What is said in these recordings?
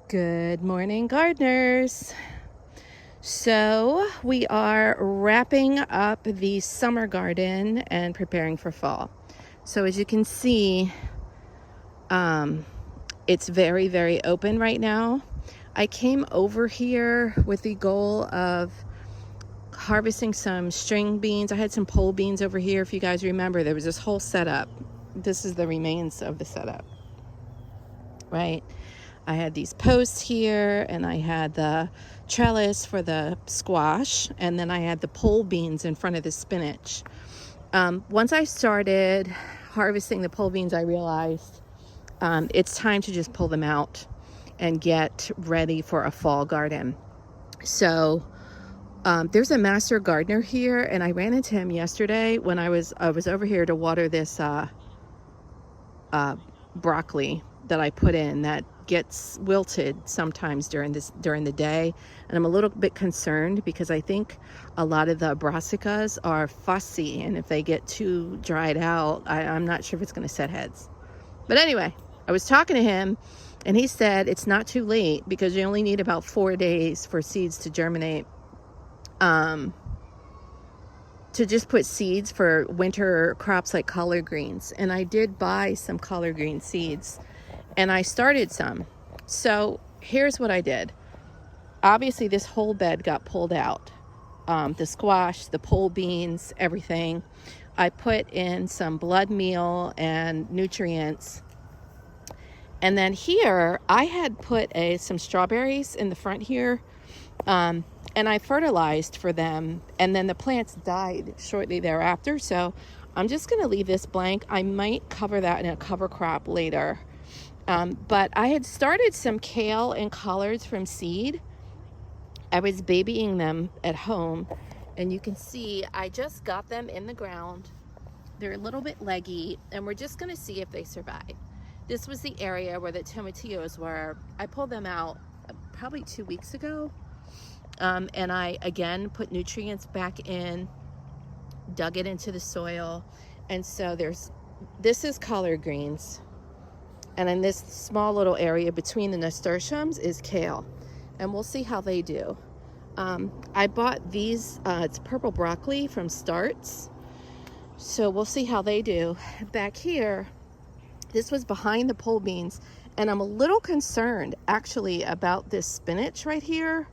Good morning, gardeners. So we are wrapping up the summer garden and preparing for fall. So as you can see, it's very, very open right now. I came over here with the goal of harvesting some string beans. I had some pole beans over here. If you guys remember, there was this whole setup. This is the remains of the setup, right? I had these posts here, and I had the trellis for the squash, and then I had the pole beans in front of the spinach. Once I started harvesting the pole beans, I realized it's time to just pull them out and get ready for a fall garden. So there's a master gardener here, and I ran into him yesterday when I was over here to water this broccoli that I put in that gets wilted sometimes during the day, and I'm a little bit concerned because I think a lot of the brassicas are fussy, and if they get too dried out, I'm not sure if it's going to set heads. But anyway, I was talking to him, and he said it's not too late because you only need about 4 days for seeds to germinate. To just put seeds for winter crops like collard greens. And I did buy some collard green seeds, and I started some. So here's what I did. Obviously this whole bed got pulled out. The squash, the pole beans, everything. I put in some blood meal and nutrients. And then here I had put some strawberries in the front here. And I fertilized for them, and then the plants died shortly thereafter. So I'm just going to leave this blank. I might cover that in a cover crop later. But I had started some kale and collards from seed. I was babying them at home, and you can see I just got them in the ground. They're a little bit leggy, and we're just going to see if they survive. This was the area where the tomatillos were. I pulled them out probably 2 weeks ago. And I, again, put nutrients back in, dug it into the soil. And so this is collard greens. And in this small little area between the nasturtiums is kale. And we'll see how they do. I bought these, it's purple broccoli from Starts. So we'll see how they do. Back here, this was behind the pole beans. And I'm a little concerned, actually, about this spinach right here.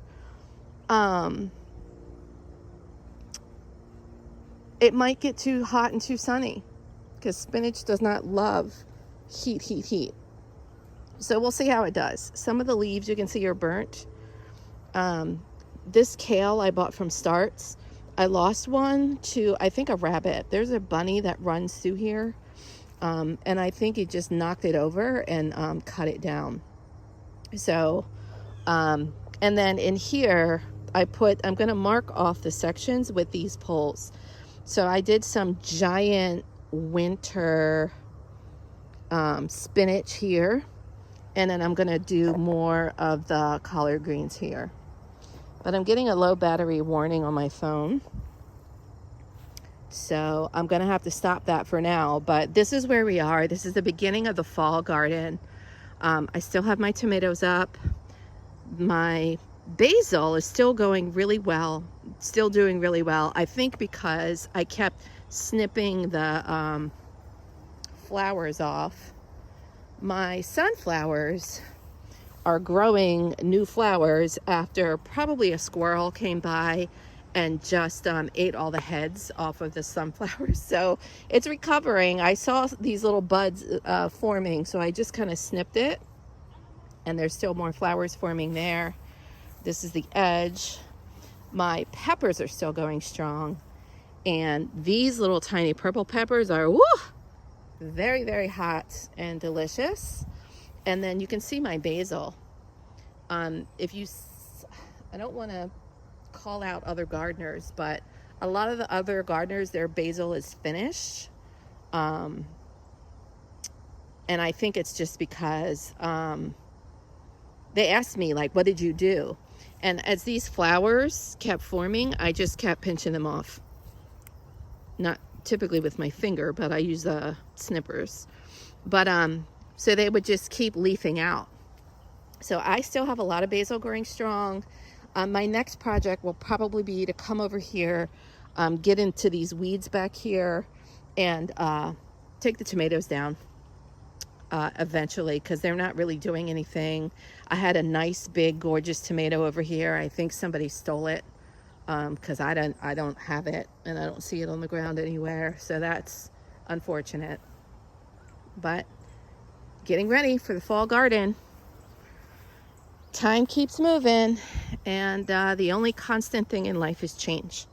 It might get too hot and too sunny because spinach does not love heat. So we'll see how it does. Some of the leaves you can see are burnt. This kale I bought from Starts. I lost one to, I think, a rabbit. There's a bunny that runs through here. And I think it just knocked it over and cut it down. So, and then in here, I'm going to mark off the sections with these poles. So I did some giant winter spinach here. And then I'm going to do more of the collard greens here. But I'm getting a low battery warning on my phone. So I'm going to have to stop that for now. But this is where we are. This is the beginning of the fall garden. I still have my tomatoes up. My basil is still going really well, still doing really well. I think because I kept snipping the flowers off. My sunflowers are growing new flowers after probably a squirrel came by and just ate all the heads off of the sunflowers. So it's recovering. I saw these little buds forming, so I just kind of snipped it. And there's still more flowers forming there. This is the edge. My peppers are still going strong. And these little tiny purple peppers are very, very hot and delicious. And then you can see my basil. I don't want to call out other gardeners, but a lot of the other gardeners, their basil is finished. And I think it's just because they asked me, like, what did you do? And as these flowers kept forming, I just kept pinching them off. Not typically with my finger, but I use snippers. But so they would just keep leafing out. So I still have a lot of basil growing strong. My next project will probably be to come over here, get into these weeds back here, and take the tomatoes down eventually, because they're not really doing anything. I had a nice big gorgeous tomato over here. I think somebody stole it, because I don't have it, and I don't see it on the ground anywhere, so that's unfortunate. But getting ready for the fall garden. Time keeps moving, and the only constant thing in life is change.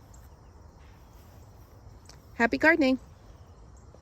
Happy gardening.